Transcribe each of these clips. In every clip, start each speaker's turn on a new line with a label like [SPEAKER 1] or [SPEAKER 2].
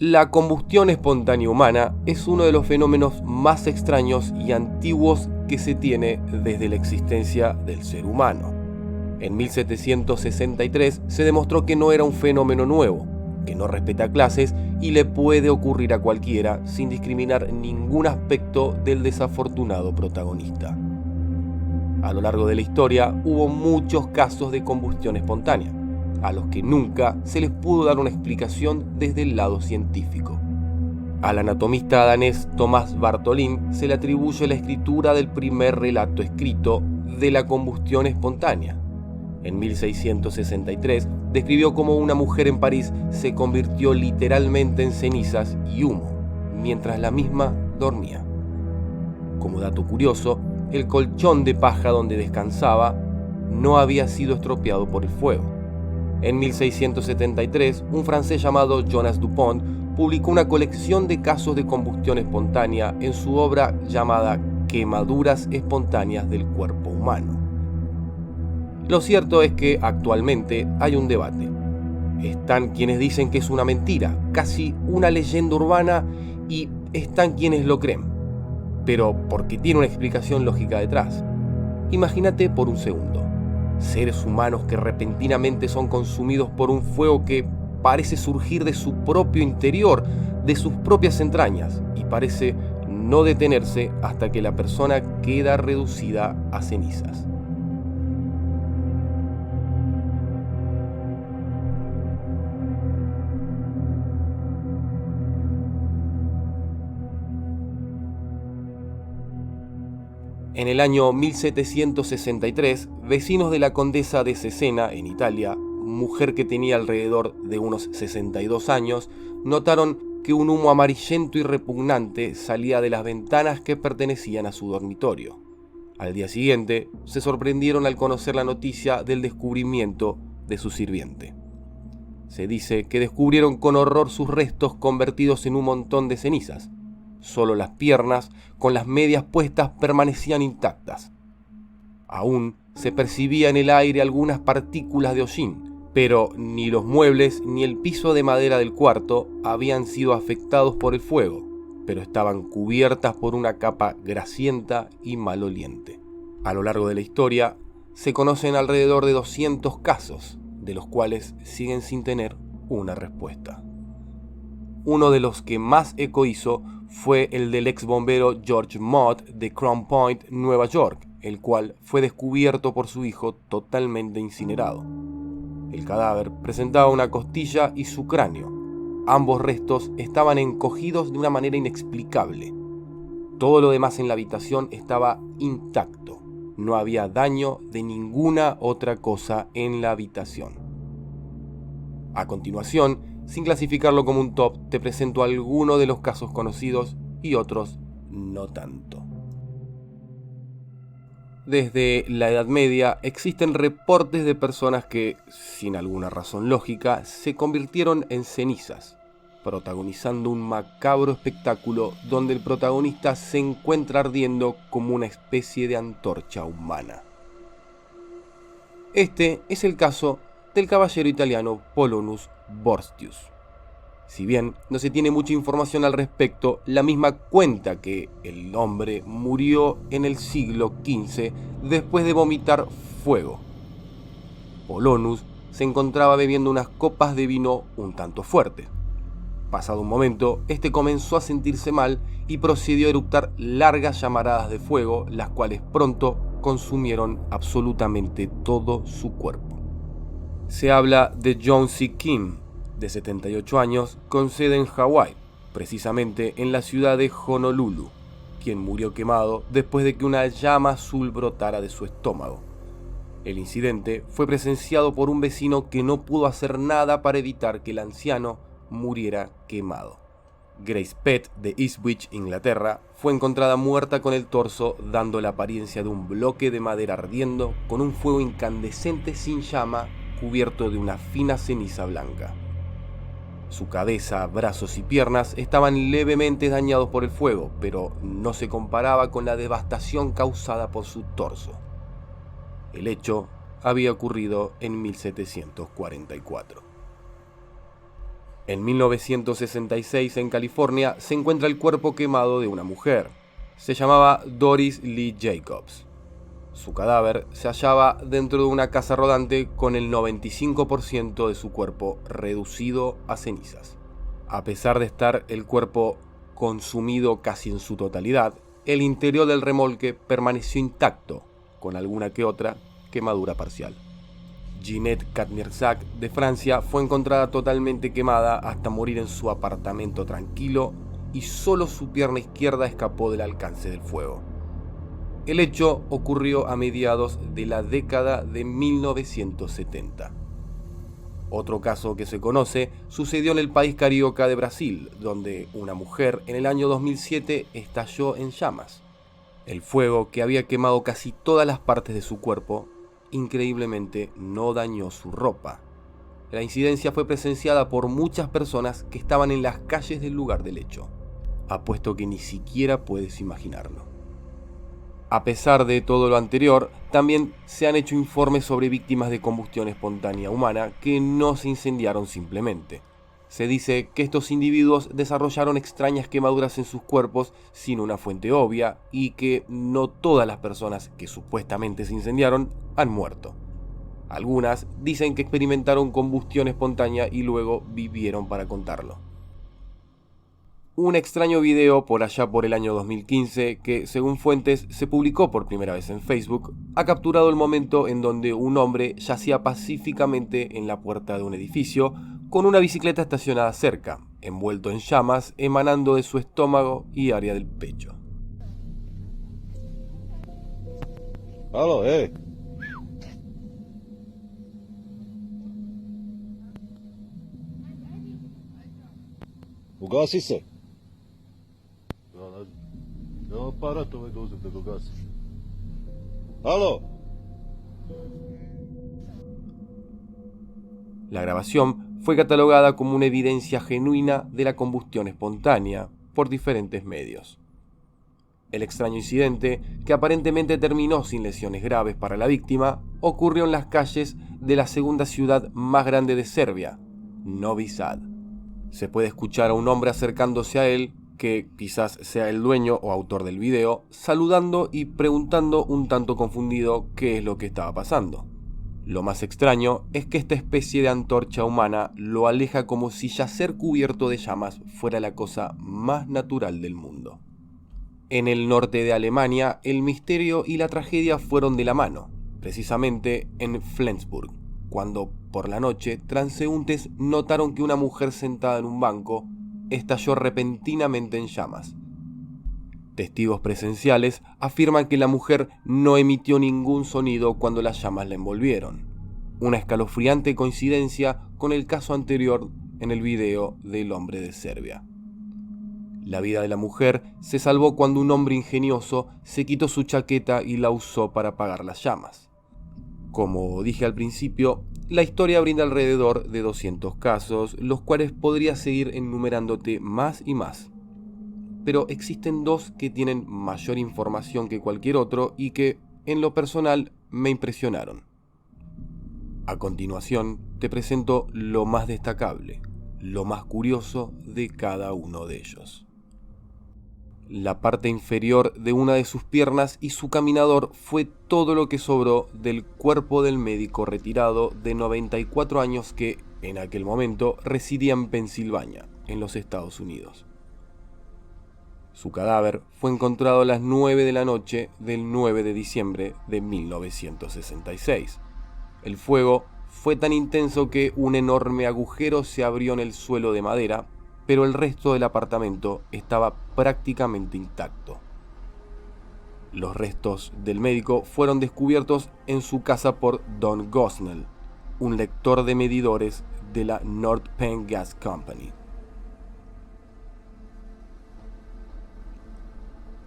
[SPEAKER 1] La combustión espontánea humana es uno de los fenómenos más extraños y antiguos que se tiene desde la existencia del ser humano. En 1763 se demostró que no era un fenómeno nuevo, que no respeta clases y le puede ocurrir a cualquiera sin discriminar ningún aspecto del desafortunado protagonista. A lo largo de la historia hubo muchos casos de combustión espontánea, a los que nunca se les pudo dar una explicación desde el lado científico. Al anatomista danés Thomas Bartholin se le atribuye la escritura del primer relato escrito de la combustión espontánea. En 1663 describió cómo una mujer en París se convirtió literalmente en cenizas y humo, mientras la misma dormía. Como dato curioso, el colchón de paja donde descansaba no había sido estropeado por el fuego. En 1673, un francés llamado Jonas Dupont publicó una colección de casos de combustión espontánea en su obra llamada Quemaduras espontáneas del cuerpo humano. Lo cierto es que actualmente hay un debate. Están quienes dicen que es una mentira, casi una leyenda urbana, y están quienes lo creen, pero porque tiene una explicación lógica detrás. Imagínate por un segundo. Seres humanos que repentinamente son consumidos por un fuego que parece surgir de su propio interior, de sus propias entrañas, y parece no detenerse hasta que la persona queda reducida a cenizas. En el año 1763, vecinos de la condesa de Cesena, en Italia, mujer que tenía alrededor de unos 62 años, notaron que un humo amarillento y repugnante salía de las ventanas que pertenecían a su dormitorio. Al día siguiente, se sorprendieron al conocer la noticia del descubrimiento de su sirviente. Se dice que descubrieron con horror sus restos convertidos en un montón de cenizas. Solo las piernas, con las medias puestas, permanecían intactas. Aún se percibía en el aire algunas partículas de hollín, pero ni los muebles ni el piso de madera del cuarto habían sido afectados por el fuego, pero estaban cubiertas por una capa grasienta y maloliente. A lo largo de la historia, se conocen alrededor de 200 casos, de los cuales siguen sin tener una respuesta. Uno de los que más eco hizo fue el del ex bombero George Mott de Crown Point, Nueva York, el cual fue descubierto por su hijo totalmente incinerado. El cadáver presentaba una costilla y su cráneo. Ambos restos estaban encogidos de una manera inexplicable. Todo lo demás en la habitación estaba intacto. No había daño de ninguna otra cosa en la habitación. A continuación, sin clasificarlo como un top, te presento algunos de los casos conocidos y otros no tanto. Desde la Edad Media existen reportes de personas que, sin alguna razón lógica, se convirtieron en cenizas, protagonizando un macabro espectáculo donde el protagonista se encuentra ardiendo como una especie de antorcha humana. Este es el caso del caballero italiano Polonus Vorstius. Si bien no se tiene mucha información al respecto, la misma cuenta que el hombre murió en el siglo XV después de vomitar fuego. Polonus se encontraba bebiendo unas copas de vino un tanto fuertes. Pasado un momento, este comenzó a sentirse mal y procedió a eructar largas llamaradas de fuego, las cuales pronto consumieron absolutamente todo su cuerpo. Se habla de John C. Kim, de 78 años, con sede en Hawái, precisamente en la ciudad de Honolulu, quien murió quemado después de que una llama azul brotara de su estómago. El incidente fue presenciado por un vecino que no pudo hacer nada para evitar que el anciano muriera quemado. Grace Pett, de Ipswich, Inglaterra, fue encontrada muerta con el torso, dando la apariencia de un bloque de madera ardiendo con un fuego incandescente sin llama, cubierto de una fina ceniza blanca. Su cabeza, brazos y piernas estaban levemente dañados por el fuego, pero no se comparaba con la devastación causada por su torso. El hecho había ocurrido en 1744. En 1966, en California, se encuentra el cuerpo quemado de una mujer. Se llamaba Doris Lee Jacobs. Su cadáver se hallaba dentro de una casa rodante con el 95% de su cuerpo reducido a cenizas. A pesar de estar el cuerpo consumido casi en su totalidad, el interior del remolque permaneció intacto, con alguna que otra quemadura parcial. Ginette Katnersack, de Francia, fue encontrada totalmente quemada hasta morir en su apartamento tranquilo y solo su pierna izquierda escapó del alcance del fuego. El hecho ocurrió a mediados de la década de 1970. Otro caso que se conoce sucedió en el país carioca de Brasil, donde una mujer en el año 2007 estalló en llamas. El fuego, que había quemado casi todas las partes de su cuerpo, increíblemente no dañó su ropa. La incidencia fue presenciada por muchas personas que estaban en las calles del lugar del hecho. Apuesto que ni siquiera puedes imaginarlo. A pesar de todo lo anterior, también se han hecho informes sobre víctimas de combustión espontánea humana que no se incendiaron simplemente. Se dice que estos individuos desarrollaron extrañas quemaduras en sus cuerpos sin una fuente obvia y que no todas las personas que supuestamente se incendiaron han muerto. Algunas dicen que experimentaron combustión espontánea y luego vivieron para contarlo. Un extraño video por allá por el año 2015 que, según fuentes, se publicó por primera vez en Facebook, ha capturado el momento en donde un hombre yacía pacíficamente en la puerta de un edificio con una bicicleta estacionada cerca, envuelto en llamas emanando de su estómago y área del pecho.
[SPEAKER 2] Aló, Ugasi se. No, aparato me doze da ugasi. Aló.
[SPEAKER 1] La grabación fue catalogada como una evidencia genuina de la combustión espontánea por diferentes medios. El extraño incidente, que aparentemente terminó sin lesiones graves para la víctima, ocurrió en las calles de la segunda ciudad más grande de Serbia, Novi Sad. Se puede escuchar a un hombre acercándose a él, que quizás sea el dueño o autor del video, saludando y preguntando un tanto confundido qué es lo que estaba pasando. Lo más extraño es que esta especie de antorcha humana lo aleja como si yacer cubierto de llamas fuera la cosa más natural del mundo. En el norte de Alemania, el misterio y la tragedia fueron de la mano, precisamente en Flensburg, cuando por la noche transeúntes notaron que una mujer sentada en un banco estalló repentinamente en llamas. Testigos presenciales afirman que la mujer no emitió ningún sonido cuando las llamas la envolvieron. Una escalofriante coincidencia con el caso anterior en el video del hombre de Serbia. La vida de la mujer se salvó cuando un hombre ingenioso se quitó su chaqueta y la usó para apagar las llamas. Como dije al principio, la historia brinda alrededor de 200 casos, los cuales podría seguir enumerándote más y más. Pero existen dos que tienen mayor información que cualquier otro y que, en lo personal, me impresionaron. A continuación, te presento lo más destacable, lo más curioso de cada uno de ellos. La parte inferior de una de sus piernas y su caminador fue todo lo que sobró del cuerpo del médico retirado de 94 años que, en aquel momento, residía en Pensilvania, en los Estados Unidos. Su cadáver fue encontrado a las 9 de la noche del 9 de diciembre de 1966. El fuego fue tan intenso que un enorme agujero se abrió en el suelo de madera, pero el resto del apartamento estaba prácticamente intacto. Los restos del médico fueron descubiertos en su casa por Don Gosnell, un lector de medidores de la North Penn Gas Company.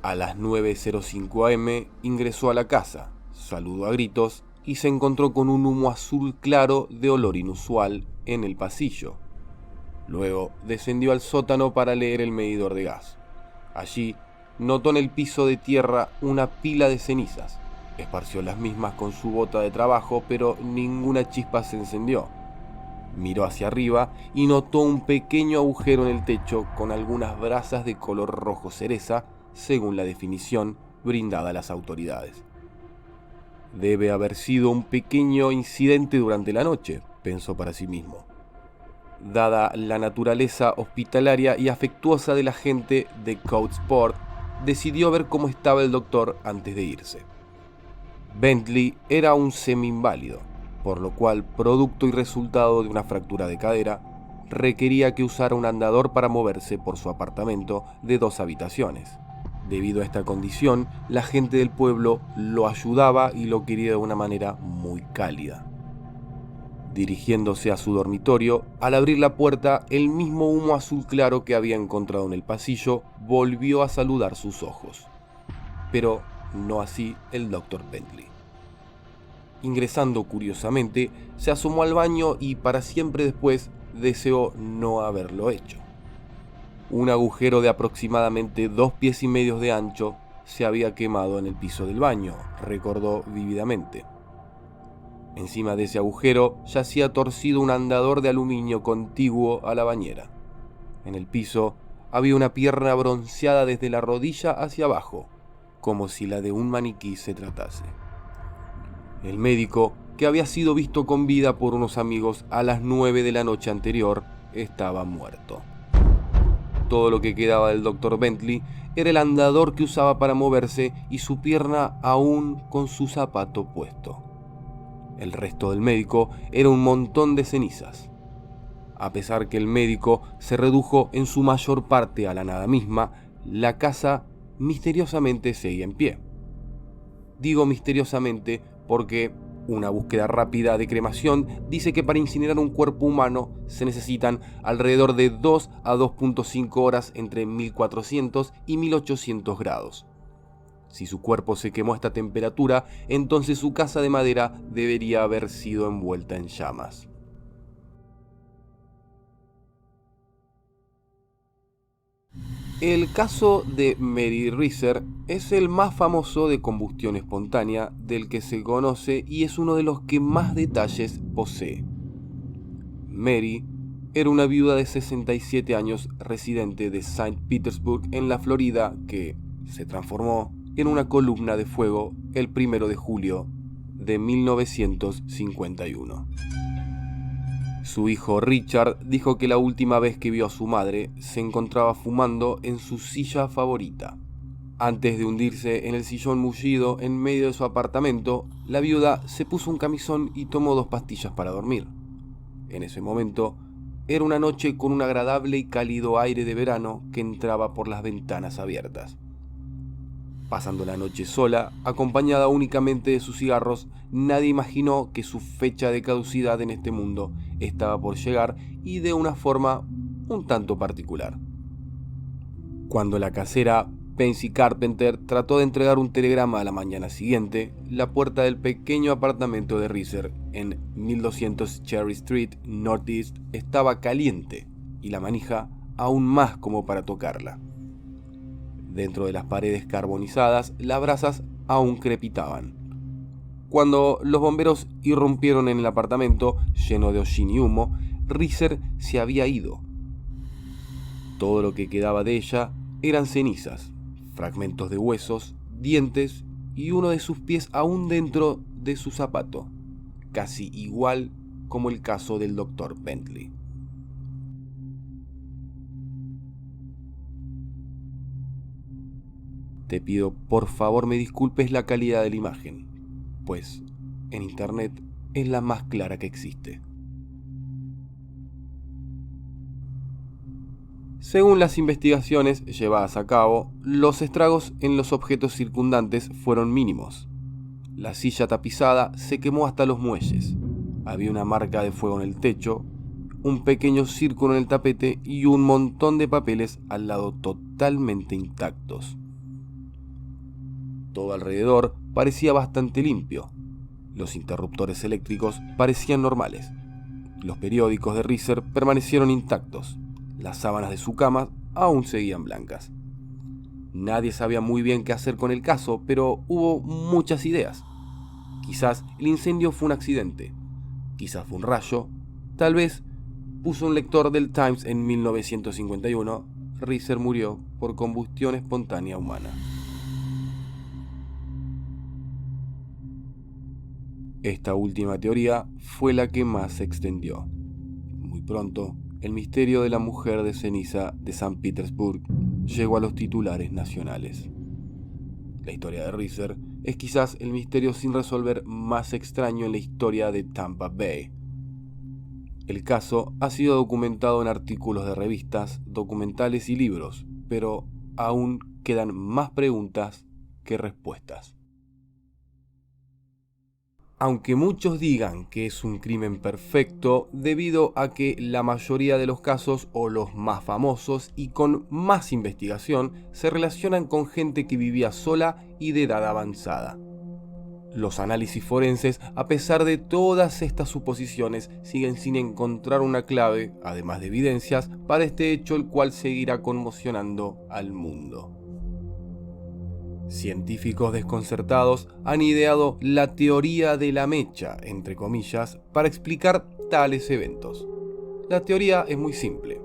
[SPEAKER 1] A las 9:05 am ingresó a la casa, saludó a gritos y se encontró con un humo azul claro de olor inusual en el pasillo. Luego descendió al sótano para leer el medidor de gas. Allí notó en el piso de tierra una pila de cenizas. Esparció las mismas con su bota de trabajo, pero ninguna chispa se encendió. Miró hacia arriba y notó un pequeño agujero en el techo con algunas brasas de color rojo cereza, según la definición brindada a las autoridades. Debe haber sido un pequeño incidente durante la noche, pensó para sí mismo. Dada la naturaleza hospitalaria y afectuosa de la gente de Codesport, decidió ver cómo estaba el doctor antes de irse. Bentley era un semi-inválido, por lo cual, producto y resultado de una fractura de cadera, requería que usara un andador para moverse por su apartamento de 2 habitaciones. Debido a esta condición, la gente del pueblo lo ayudaba y lo quería de una manera muy cálida. Dirigiéndose a su dormitorio, al abrir la puerta, el mismo humo azul claro que había encontrado en el pasillo volvió a saludar sus ojos. Pero no así el Dr. Bentley. Ingresando curiosamente, se asomó al baño y para siempre después deseó no haberlo hecho. Un agujero de aproximadamente 2,5 pies de ancho se había quemado en el piso del baño, recordó vívidamente. Encima de ese agujero yacía torcido un andador de aluminio contiguo a la bañera. En el piso había una pierna bronceada desde la rodilla hacia abajo, como si la de un maniquí se tratase. El médico, que había sido visto con vida por unos amigos a las 9 de la noche anterior, estaba muerto. Todo lo que quedaba del Dr. Bentley era el andador que usaba para moverse y su pierna aún con su zapato puesto. El resto del médico era un montón de cenizas. A pesar que el médico se redujo en su mayor parte a la nada misma, la casa misteriosamente seguía en pie. Digo misteriosamente porque una búsqueda rápida de cremación dice que para incinerar un cuerpo humano se necesitan alrededor de 2 a 2,5 horas entre 1400 y 1800 grados. Si su cuerpo se quemó a esta temperatura, entonces su casa de madera debería haber sido envuelta en llamas. El caso de Mary Reeser es el más famoso de combustión espontánea del que se conoce y es uno de los que más detalles posee. Mary era una viuda de 67 años residente de St. Petersburg en la Florida que se transformó en una columna de fuego el 1 de julio de 1951. Su hijo Richard dijo que la última vez que vio a su madre se encontraba fumando en su silla favorita. Antes de hundirse en el sillón mullido en medio de su apartamento, la viuda se puso un camisón y tomó 2 pastillas para dormir. En ese momento, era una noche con un agradable y cálido aire de verano que entraba por las ventanas abiertas. Pasando la noche sola, acompañada únicamente de sus cigarros, nadie imaginó que su fecha de caducidad en este mundo estaba por llegar y de una forma un tanto particular. Cuando la casera Pansy Carpenter trató de entregar un telegrama a la mañana siguiente, la puerta del pequeño apartamento de Reeser en 1200 Cherry Street Northeast estaba caliente y la manija aún más como para tocarla. Dentro de las paredes carbonizadas, las brasas aún crepitaban. Cuando los bomberos irrumpieron en el apartamento, lleno de hollín y humo, Reeser se había ido. Todo lo que quedaba de ella eran cenizas, fragmentos de huesos, dientes y uno de sus pies aún dentro de su zapato, casi igual como el caso del Dr. Bentley. Te pido por favor me disculpes la calidad de la imagen, pues en internet es la más clara que existe. Según las investigaciones llevadas a cabo, los estragos en los objetos circundantes fueron mínimos. La silla tapizada se quemó hasta los muelles. Había una marca de fuego en el techo, un pequeño círculo en el tapete y un montón de papeles al lado totalmente intactos. Todo alrededor parecía bastante limpio. Los interruptores eléctricos parecían normales. Los periódicos de Reeser permanecieron intactos. Las sábanas de su cama aún seguían blancas. Nadie sabía muy bien qué hacer con el caso, pero hubo muchas ideas. Quizás el incendio fue un accidente. Quizás fue un rayo. Tal vez puso un lector del Times en 1951. Reiser murió por combustión espontánea humana. Esta última teoría fue la que más se extendió. Muy pronto, el misterio de la mujer de ceniza de San Petersburg llegó a los titulares nacionales. La historia de Reiser es quizás el misterio sin resolver más extraño en la historia de Tampa Bay. El caso ha sido documentado en artículos de revistas, documentales y libros, pero aún quedan más preguntas que respuestas. Aunque muchos digan que es un crimen perfecto, debido a que la mayoría de los casos, o los más famosos y con más investigación, se relacionan con gente que vivía sola y de edad avanzada. Los análisis forenses, a pesar de todas estas suposiciones, siguen sin encontrar una clave, además de evidencias, para este hecho, el cual seguirá conmocionando al mundo. Científicos desconcertados han ideado la teoría de la mecha, entre comillas, para explicar tales eventos. La teoría es muy simple.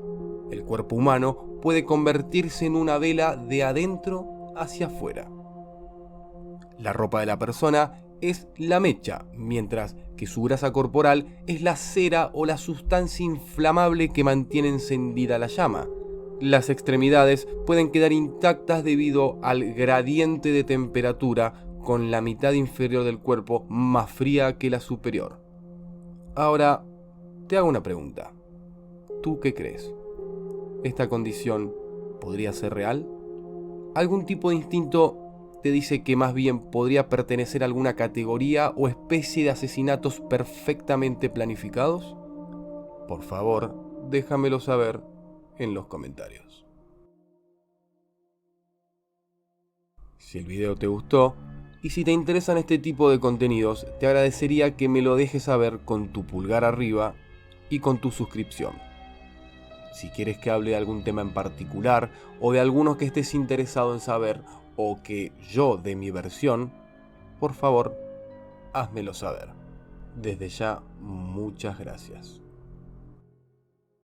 [SPEAKER 1] El cuerpo humano puede convertirse en una vela de adentro hacia afuera. La ropa de la persona es la mecha, mientras que su grasa corporal es la cera o la sustancia inflamable que mantiene encendida la llama. Las extremidades pueden quedar intactas debido al gradiente de temperatura, con la mitad inferior del cuerpo más fría que la superior. Ahora, te hago una pregunta. ¿Tú qué crees? ¿Esta condición podría ser real? ¿Algún tipo de instinto te dice que más bien podría pertenecer a alguna categoría o especie de asesinatos perfectamente planificados? Por favor, déjamelo saber en los comentarios. Si el video te gustó y si te interesan este tipo de contenidos, te agradecería que me lo dejes saber con tu pulgar arriba y con tu suscripción. Si quieres que hable de algún tema en particular o de alguno que estés interesado en saber o que yo dé mi versión, por favor, házmelo saber. Desde ya, muchas gracias.